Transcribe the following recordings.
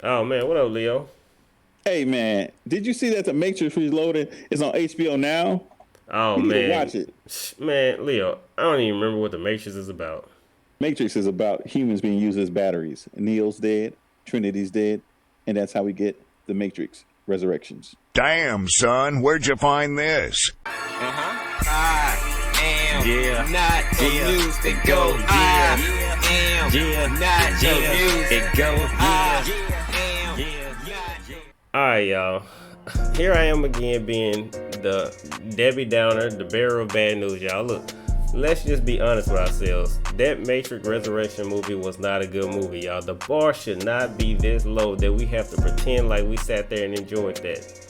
Oh man, what up, Leo? Hey man, did you see that The Matrix Reloaded is on HBO now? Oh You need to man, watch it. man, Leo, I don't even remember what the Matrix is about. Matrix is about humans being used as batteries. Neo's dead, Trinity's dead, and that's how we get the Matrix Resurrections. Damn, son, where'd you find this? I am not Yeah, amused to it go. go, I am yeah, not amused. it go, I yeah, am yeah, not. All right, y'all. Here I am again, being the Debbie Downer, the bearer of bad news, y'all. Look, let's just be honest with ourselves. That Matrix Resurrection movie was not a good movie, y'all. The bar should not be this low that we have to pretend like we sat there and enjoyed that.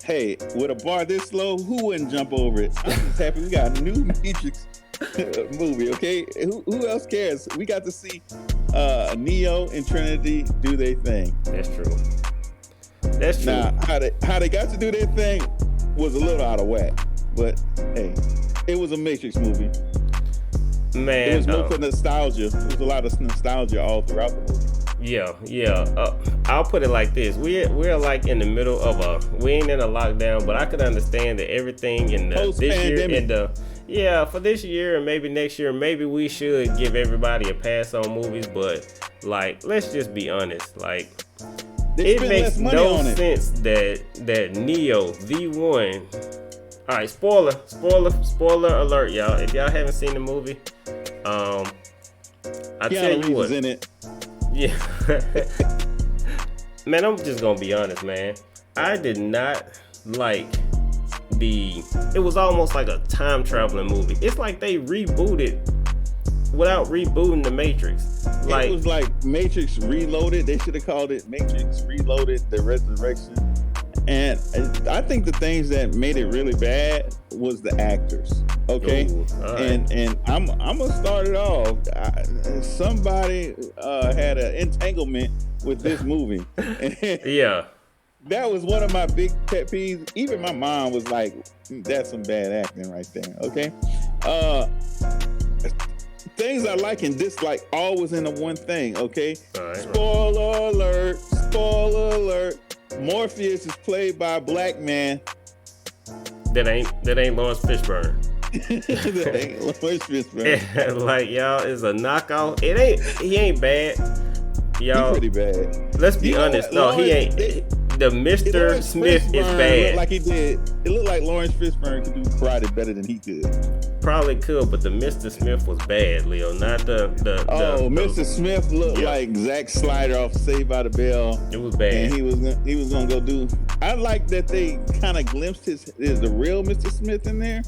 Hey, with a bar this low, who wouldn't jump over it? I'm just happy we got a new Matrix movie, okay? Who else cares? We got to see Neo and Trinity do their thing. That's true. That's true. Now, how they got to do their thing was a little out of whack, but hey, it was a Matrix movie. Man, It was more for nostalgia. There was a lot of nostalgia all throughout the movie. yeah. I'll put it like this: we're like in the middle of we ain't in a lockdown, but I could understand that everything in this year Post-pandemic. for this year and maybe next year, maybe we should give everybody a pass on movies. But like, let's just be honest, like. They It spent makes less money no on it. sense that Neo, the one. All right, spoiler alert, y'all. If y'all haven't seen the movie, I tell Keanu you Reeves what, is in it. yeah, man, I'm just gonna be honest, man. I did not like the. It was almost like a time traveling movie. It's like they rebooted without rebooting the Matrix. Like, It was like Matrix Reloaded. They should have called it Matrix Reloaded: The Resurrection. And I think the things that made it really bad was the actors. Okay, ooh, all right. and I'm gonna start it off. Somebody had an entanglement with this movie. Yeah. That was one of my big pet peeves. Even my mom was like, "That's some bad acting right there." Okay, uh, things I like and dislike always in the one thing. Okay, All right. spoiler alert! Spoiler alert! Morpheus is played by a black man. That ain't Lawrence Fishburne. That ain't Lawrence Fishburne. Like, y'all, is a knockoff. He ain't bad. He's Y'all, pretty bad. let's be You know honest. what? No, he Lawrence- ain't. The Mr. Lawrence Smith is Fishburne bad. looked like he did. It looked like Lawrence Fishburne could do karate better than he could. Probably could, but the Mr. Smith was bad, Leo. Not the Mr. Smith looked Yeah. like Zack Slider off Saved by the Bell. It was bad. And he was gonna go do. I like that they kind of glimpsed the real Mr. Smith in there.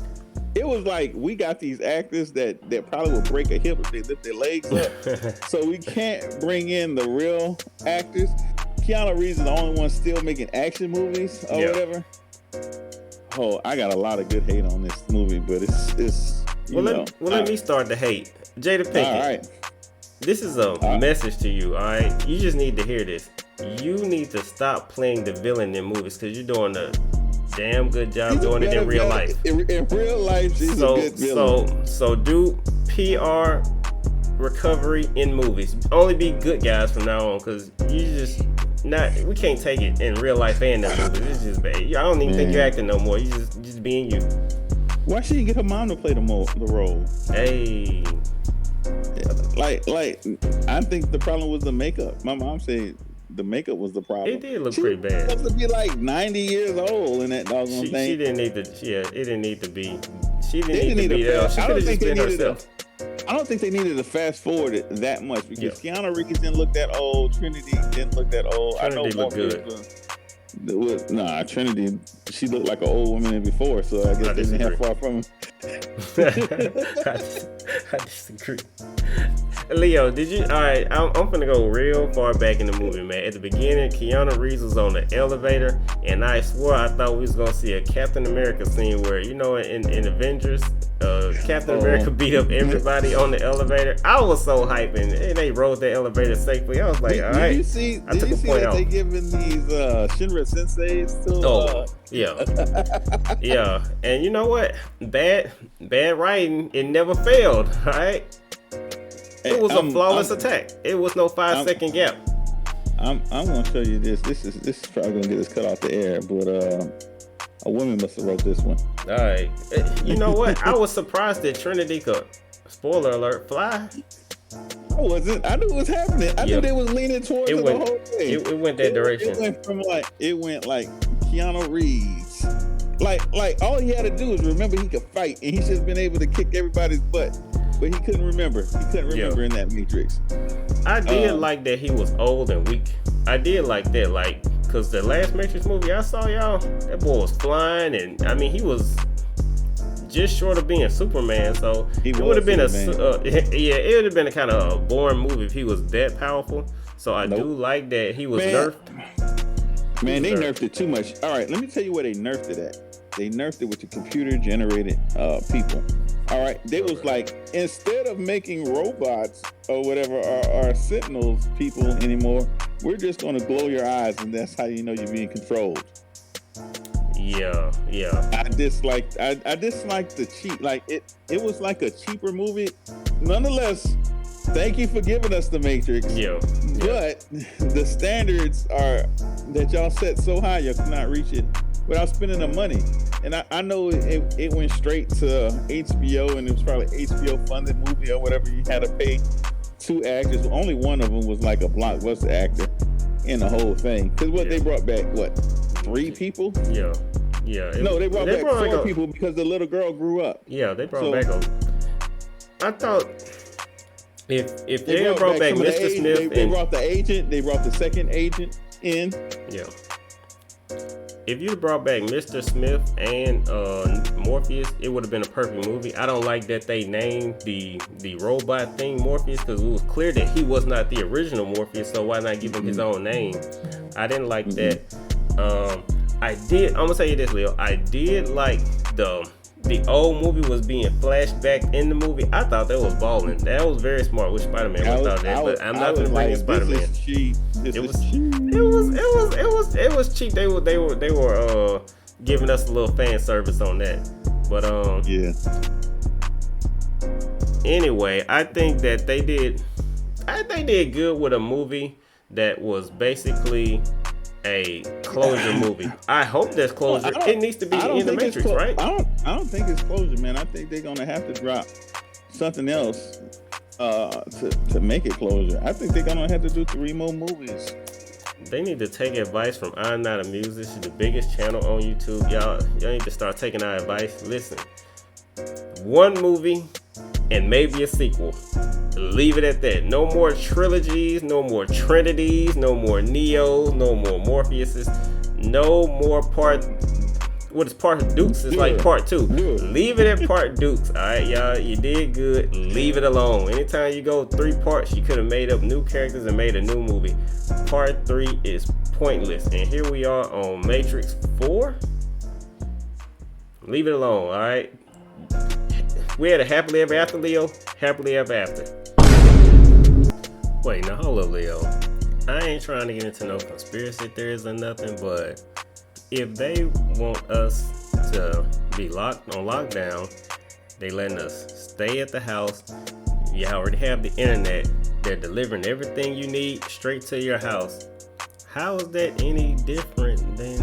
It was like we got these actors that probably will break a hip if they lift their legs up. So we can't bring in the real actors. Keanu Reeves is the only one still making action movies or Yeah. whatever. Oh, I got a lot of good hate on this movie, but it's you know. Let me start the hate. Jada Pinkett. All right. This is a message to you, all right? You just need to hear this. You need to stop playing the villain in movies because you're doing a damn good job She's a doing it in better real villain. life. In real life, she's a good villain. So do PR recovery in movies. Only be good guys from now on, because you just not. We can't take it in real life and in movies. It's just bad. I don't even think you're acting no more. You just being you. Why she didn't get her mom to play the role? Hey, Like, I think the problem was the makeup. My mom said the makeup was the problem. it did look She pretty was bad. supposed to be like 90 years old in that doggone She thing. didn't need to. Yeah, it didn't need to be. She They didn't need to be a that. fast- She I could don't have just think they been needed herself. I don't think they needed to fast forward it that much because Keanu Reeves didn't look that old. Trinity didn't look that old. Trinity I know looked good. Nah, Trinity, she looked like an old woman before, so I guess I they didn't have disagree. far from I disagree. Leo, did you? All right, I'm gonna go real far back in the movie, man. At the beginning, Keanu Reeves was on the elevator, and I swore I thought we was gonna see a Captain America scene where, you know, in Avengers, Captain America beat up everybody on the elevator. I was so hyping, and they rode the elevator safely. I was like, all right. Did you see that they giving these Shinra senseis to? Oh, yeah. Yeah. And you know what? Bad writing, it never failed, all right? It was a flawless attack. It was no 5-second gap. I'm gonna show you this. This is probably gonna get us cut off the air, but a woman must have wrote this one. All right. You know what? I was surprised that Trinity could, spoiler alert, fly. I wasn't. I knew it was happening. I knew they was leaning towards the whole thing. It went that direction. It went like Keanu Reeves. Like all he had to do was remember he could fight, and he's just been able to kick everybody's butt. But he couldn't remember. He couldn't remember in that Matrix. I did like that he was old and weak. I did like that, like, cause the last Matrix movie I saw, y'all, that boy was flying, and I mean he was just short of being Superman. So it would have been it would have been a kind of a boring movie if he was that powerful. So I do like that he was nerfed. Man, they nerfed it too much. All right, let me tell you where they nerfed it at. They nerfed it with the computer-generated people. All right, they was like, instead of making robots or whatever or Sentinels people anymore, we're just gonna glow your eyes, and that's how you know you're being controlled. Yeah. I disliked the cheap. Like it was like a cheaper movie. Nonetheless, thank you for giving us the Matrix. Yeah. But the standards are that y'all set so high, you cannot reach it without spending the money. And I know it went straight to HBO, and it was probably HBO funded movie or whatever. You had to pay 2 actors. Only one of them was like a blockbuster actor in the whole thing. Because they brought back 3 people? Yeah. They brought back 4 people because the little girl grew up. Yeah, they brought back I thought if they brought back Mr. Smith, they brought the agent. They brought the second agent in. Yeah. If you brought back Mr. Smith and Morpheus, it would have been a perfect movie. I don't like that they named the robot thing Morpheus, because it was clear that he was not the original Morpheus, so why not give him his own name? I didn't like that. I'm gonna say this, Leo. I did like the old movie was being flashed back in the movie. I thought that was balling. That was very smart with Spider-Man. But I'm not gonna bring in Spider-Man. It was cheap. They were giving us a little fan service on that. But anyway, I think they did good with a movie that was basically a closure movie. I hope that's closure. It needs to be in the Matrix, right? I don't think it's closure, man. I think they're gonna have to drop something else to make it closure. I think they're gonna have to do 3 more movies. They need to take advice from I'm Not a Musician, the biggest channel on YouTube. Y'all need to start taking our advice. Listen, 1 movie and maybe a sequel. Leave it at that. No more trilogies, no more Trinities, no more Neos, no more Morpheuses, no more part Dukes? It's like part 2. Leave it at part Dukes. Alright, y'all, you did good. Leave it alone. Anytime you go 3 parts, you could have made up new characters and made a new movie. Part 3 is pointless. And here we are on Matrix 4. Leave it alone, alright? We had a happily ever after, Leo. Happily ever after. Wait, now hold up, Leo. I ain't trying to get into no conspiracy theories or nothing, but if they want us to be locked on lockdown, they letting us stay at the house. You already have the internet. They're delivering everything you need straight to your house. How is that any different than